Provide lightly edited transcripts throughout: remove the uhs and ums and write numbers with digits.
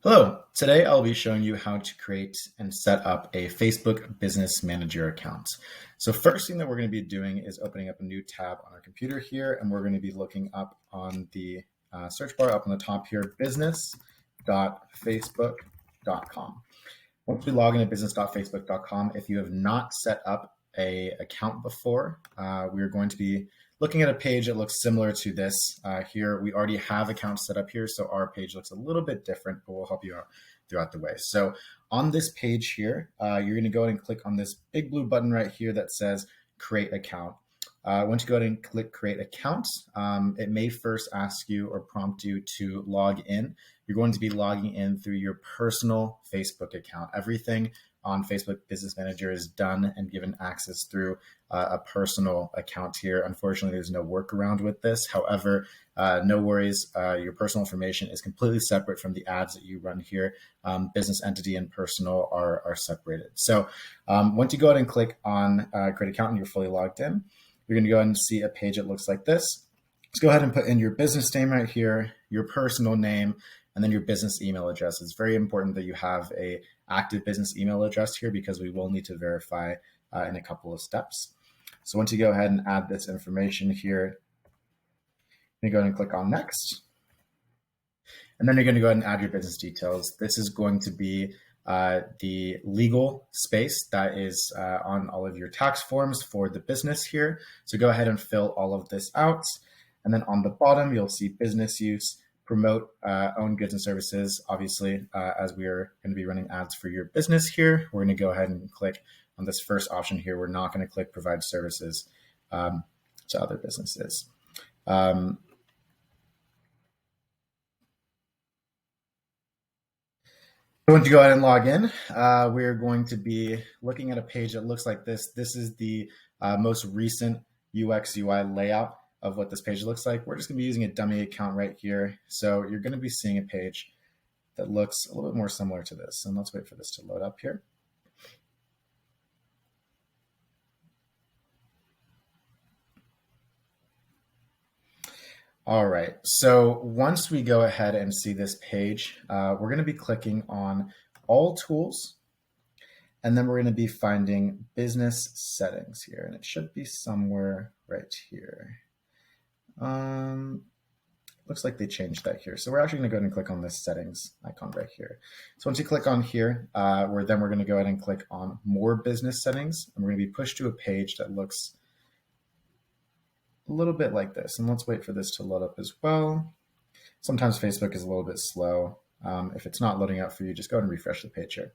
Hello, today I'll be showing you how to create and set up a Facebook Business Manager account. So first thing that we're going to be doing is opening up a new tab on our computer here, and we're going to be looking up on the search bar up on the top here, business.facebook.com. Once we log into business.facebook.com, if you have not set up a account before, we're going to be looking at a page that looks similar to this. Here, we already have accounts set up here, so our page looks a little bit different, but we'll help you out throughout the way. So on this page here, you're going to go ahead and click on this big blue button right here that says Create Account. Once you go ahead and click Create Account, it may first ask you or prompt you to log in. You're going to be logging in through your personal Facebook account. Everything on Facebook Business Manager is done and given access through a personal account here. Unfortunately, there's no workaround with this. However, no worries. Your personal information is completely separate from the ads that you run here. Business entity and personal are separated. So once you go ahead and click on Create Account and you're fully logged in, you're going to go ahead and see a page that looks like this. Let's go ahead and put in your business name right here, your personal name, and then your business email address. It's very important that you have a active business email address here because we will need to verify in a couple of steps. So once you go ahead and add this information here, you go ahead and click on next. And then you're going to go ahead and add your business details. This is going to be the legal space that is on all of your tax forms for the business here. So go ahead and fill all of this out. And then on the bottom, you'll see business use, promote own goods and services. Obviously, as we are going to be running ads for your business here, we're going to go ahead and click on this first option here. We're not going to click provide services to other businesses. Once you go ahead and log in, we're going to be looking at a page that looks like this. This is the most recent UX UI layout of what this page looks like. We're just going to be using a dummy account right here. So you're going to be seeing a page that looks a little bit more similar to this. And let's wait for this to load up here. All right, so once we go ahead and see this page, we're going to be clicking on all tools, and then we're going to be finding business settings here, and it should be somewhere right here. Looks like they changed that here. So we're actually going to go ahead and click on this settings icon right here. So once you click on here, we're going to go ahead and click on more business settings, and we're going to be pushed to a page that looks a little bit like this. And let's wait for this to load up as well. Sometimes Facebook is a little bit slow. If it's not loading up for you, just go ahead and refresh the page here.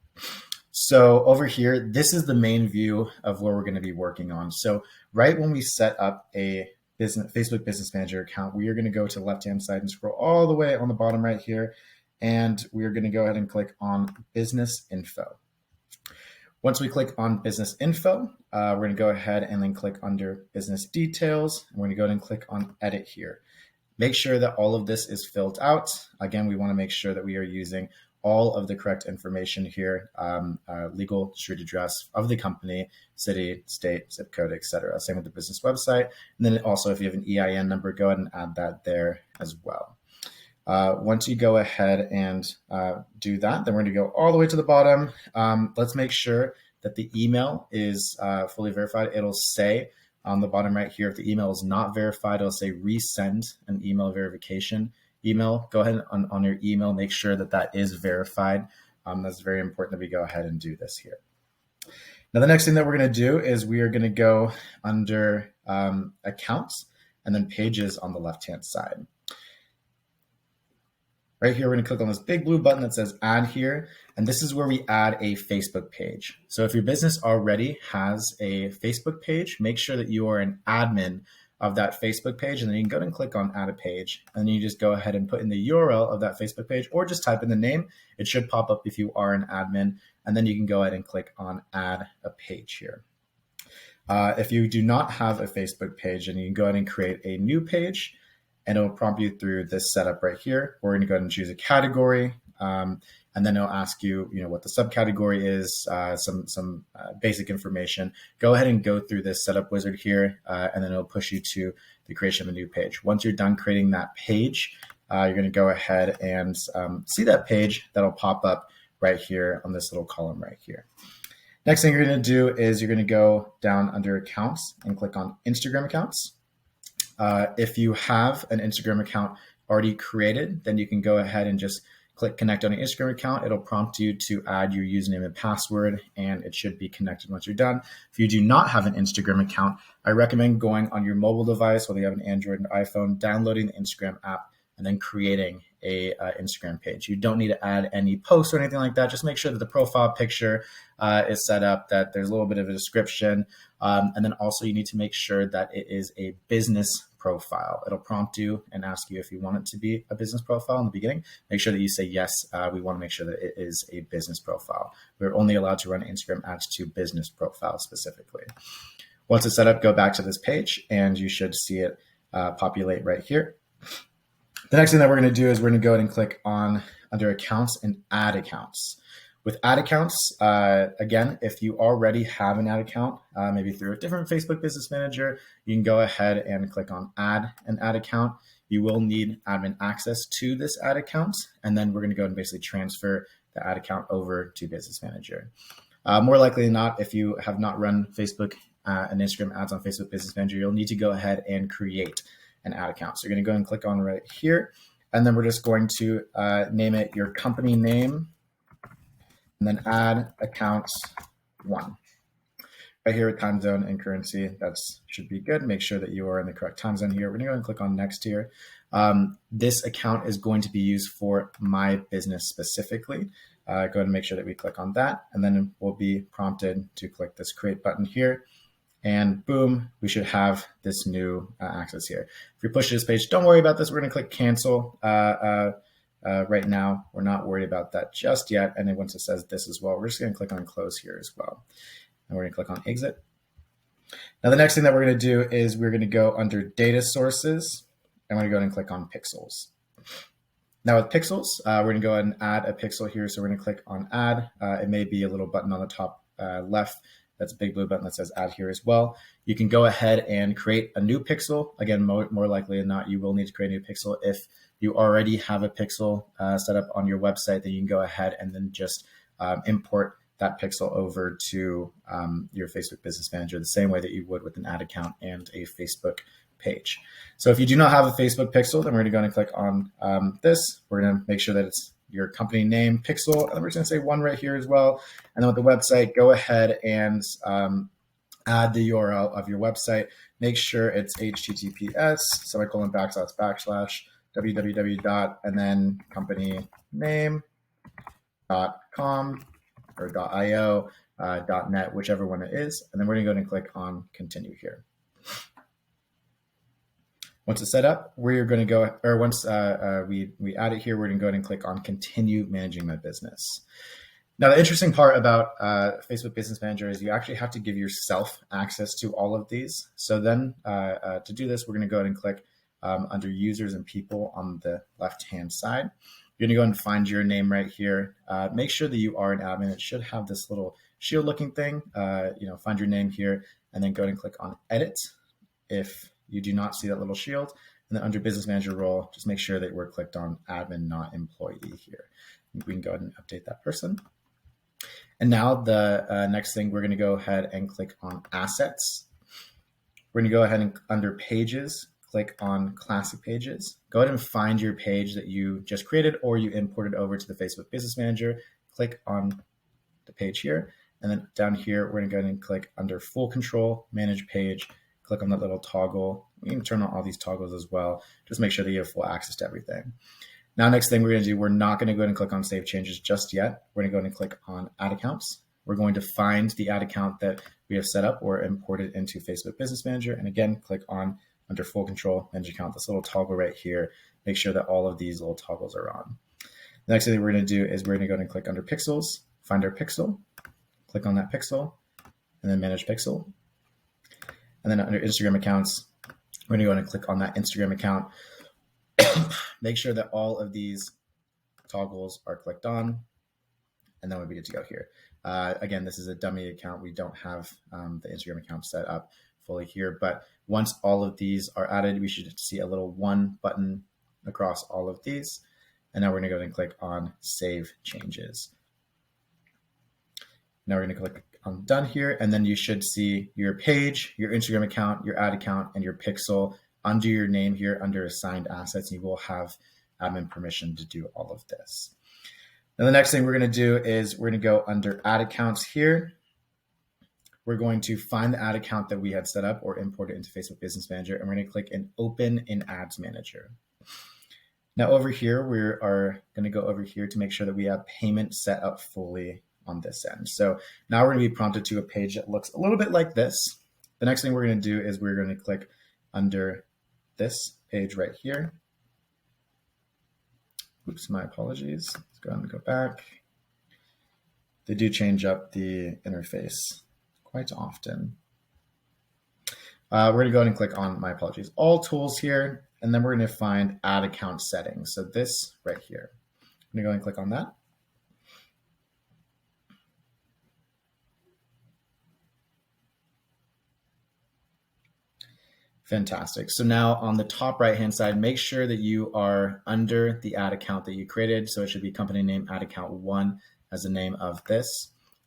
So over here, this is the main view of where we're going to be working on. So right when we set up a Facebook Business Manager account, we are going to go to the left-hand side and scroll all the way on the bottom right here. And we are going to go ahead and click on Business Info. Once we click on Business Info, we're going to go ahead and then click under Business Details. And we're going to go ahead and click on Edit here. Make sure that all of this is filled out. Again, we want to make sure that we are using all of the correct information here, legal, street address of the company, city, state, zip code, etc. Same with the business website. And then also, if you have an EIN number, go ahead and add that there as well. Once you go ahead and do that, then we're going to go all the way to the bottom. Let's make sure that the email is fully verified. It'll say on the bottom right here, if the email is not verified, it'll say resend an email verification email. Go ahead on your email, make sure that that is verified. That's very important that we go ahead and do this here. Now, the next thing that we're going to do is we are going to go under accounts and then pages on the left-hand side. Right here, we're going to click on this big blue button that says add here. And this is where we add a Facebook page. So if your business already has a Facebook page, make sure that you are an admin of that Facebook page. And then you can go ahead and click on add a page. And then you just go ahead and put in the URL of that Facebook page or just type in the name. It should pop up if you are an admin. And then you can go ahead and click on add a page here. If you do not have a Facebook page, then you can go ahead and create a new page. And it'll prompt you through this setup right here. We're going to go ahead and choose a category, and then it'll ask you, what the subcategory is, some basic information. Go ahead and go through this setup wizard here, and then it'll push you to the creation of a new page. Once you're done creating that page, you're going to go ahead and see that page that'll pop up right here on this little column right here. Next thing you're going to do is you're going to go down under accounts and click on Instagram accounts. If you have an Instagram account already created, then you can go ahead and just click connect on an Instagram account. It'll prompt you to add your username and password, and it should be connected once you're done. If you do not have an Instagram account, I recommend going on your mobile device, whether you have an Android or iPhone, downloading the Instagram app, and then creating a Instagram page. You don't need to add any posts or anything like that. Just make sure that the profile picture is set up, that there's a little bit of a description. And then also you need to make sure that it is a business profile. It'll prompt you and ask you if you want it to be a business profile in the beginning. Make sure that you say yes. We want to make sure that it is a business profile. We're only allowed to run Instagram ads to business profiles specifically. Once it's set up, go back to this page and you should see it populate right here. The next thing that we're going to do is we're going to go ahead and click on under accounts and add accounts. With ad accounts, again, if you already have an ad account, maybe through a different Facebook Business Manager, you can go ahead and click on add an ad account. You will need admin access to this ad account, and then we're going to go and basically transfer the ad account over to Business Manager. More likely than not, if you have not run Facebook and Instagram ads on Facebook Business Manager, you'll need to go ahead and create an ad account. So you're going to go and click on right here, and then we're just going to name it your company name, and then add accounts 1. Right here with time zone and currency, that should be good. Make sure that you are in the correct time zone here. We're going to go and click on next here. This account is going to be used for my business specifically. Go ahead and make sure that we click on that, and then we'll be prompted to click this create button here. And boom, we should have this new access here. If you push to this page, don't worry about this. We're going to click cancel. Right now, we're not worried about that just yet. And then once it says this as well, we're just going to click on close here as well. And we're going to click on exit. Now, the next thing that we're going to do is we're going to go under data sources, and we're going to go and click on pixels. Now with pixels, we're going to go ahead and add a pixel here. So we're going to click on add. It may be a little button on the top left. That's a big blue button that says add here as well. You can go ahead and create a new pixel. Again, more likely than not, you will need to create a new pixel. If you already have a pixel set up on your website, then you can go ahead and then just import that pixel over to your Facebook Business Manager the same way that you would with an ad account and a Facebook page. So if you do not have a Facebook pixel, then we're going to go and click on this. We're going to make sure that it's your company name pixel, and then we're just going to say 1 right here as well. And then with the website, go ahead and add the URL of your website. Make sure it's https // www. And then company name.com or .io, .net, whichever one it is. And then we're going to go and click on continue here. Once it's set up, we're going to go, or once we add it here, we're going to go ahead and click on continue managing my business. Now, the interesting part about Facebook Business Manager is you actually have to give yourself access to all of these. So then to do this, we're going to go ahead and click under users and people on the left-hand side. You're going to go and find your name right here. Make sure that you are an admin. It should have this little shield looking thing. Find your name here and then go ahead and click on edit if you do not see that little shield. And then under business manager role, just make sure that we're clicked on admin, not employee here. We can go ahead and update that person. And now the next thing, we're going to go ahead and click on assets. We're going to go ahead and under pages, click on classic pages. Go ahead and find your page that you just created or you imported over to the Facebook Business Manager. Click on the page here. And then down here, we're going to go ahead and click under full control, manage page. Click on that little toggle. You can turn on all these toggles as well. Just make sure that you have full access to everything. Now, next thing we're going to do, we're not going to go ahead and click on save changes just yet. We're going to go ahead and click on add accounts. We're going to find the ad account that we have set up or imported into Facebook Business Manager. And again, click on under full control, manage account, this little toggle right here. Make sure that all of these little toggles are on. The next thing we're going to do is we're going to go ahead and click under pixels, find our pixel, click on that pixel, and then manage pixel. And then under Instagram accounts, we're going to go ahead and click on that Instagram account. Make sure that all of these toggles are clicked on, and then we'll be good to go here. Again, this is a dummy account. We don't have the Instagram account set up fully here, but once all of these are added, we should see a little 1 button across all of these. And now we're gonna go ahead and click on Save Changes. Now we're gonna click on Done here, and then you should see your page, your Instagram account, your ad account, and your pixel under your name here under Assigned Assets. You will have admin permission to do all of this. Now the next thing we're gonna do is we're gonna go under Ad Accounts here. We're going to find the ad account that we had set up or imported into Facebook Business Manager, and we're gonna click in Open in Ads Manager. Now over here, we are gonna go over here to make sure that we have payment set up fully on this end. So now we're gonna be prompted to a page that looks a little bit like this. The next thing we're gonna do is we're gonna click under this page right here. Oops, my apologies. Let's go ahead and go back. They do change up the interface quite often. We're gonna go ahead and click on, my apologies, all tools here, and then we're gonna find ad account settings. So this right here. I'm gonna go ahead and click on that. Fantastic. So now on the top right-hand side, make sure that you are under the ad account that you created. So it should be company name ad account 1 as the name of this.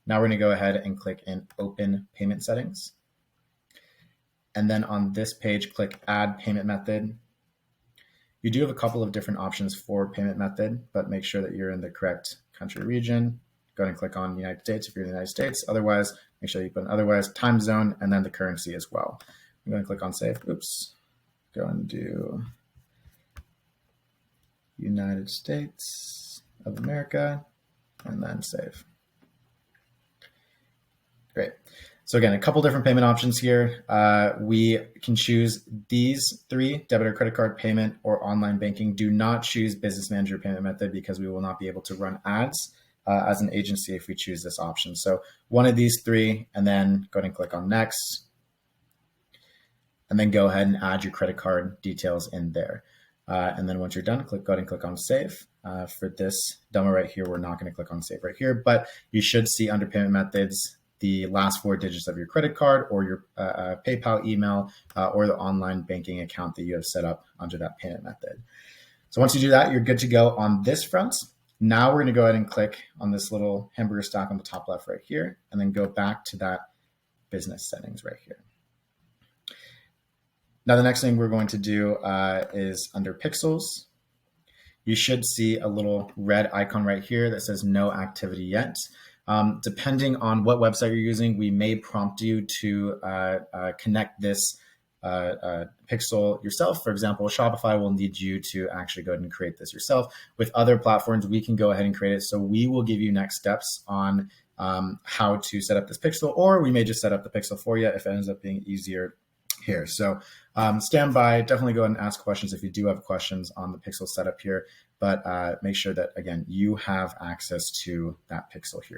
Now we're going to go ahead and click in Open Payment Settings. And then on this page, click Add Payment Method. You do have a couple of different options for payment method, but make sure that you're in the correct country region. Go ahead and click on United States if you're in the United States. Otherwise, make sure you put an otherwise, time zone, and then the currency as well. I'm going to click on Save. Oops. Go and do United States of America, and then Save. Great. So again, a couple different payment options here. We can choose these 3, debit or credit card payment or online banking. Do not choose Business Manager payment method because we will not be able to run ads as an agency if we choose this option. So one of these 3, and then go ahead and click on Next. And then go ahead and add your credit card details in there. And then once you're done, go ahead and click on Save. For this demo right here, we're not going to click on Save right here, but you should see under payment methods the last 4 digits of your credit card or your PayPal email or the online banking account that you have set up under that payment method. So once you do that, you're good to go on this front. Now we're going to go ahead and click on this little hamburger stack on the top left right here, and then go back to that business settings right here. Now, the next thing we're going to do is under pixels. You should see a little red icon right here that says no activity yet. Depending on what website you're using, we may prompt you to connect this pixel yourself. For example, Shopify will need you to actually go ahead and create this yourself. With other platforms, we can go ahead and create it. So we will give you next steps on how to set up this pixel, or we may just set up the pixel for you if it ends up being easier here. So stand by, definitely go ahead and ask questions if you do have questions on the pixel setup here, but make sure that, again, you have access to that pixel here.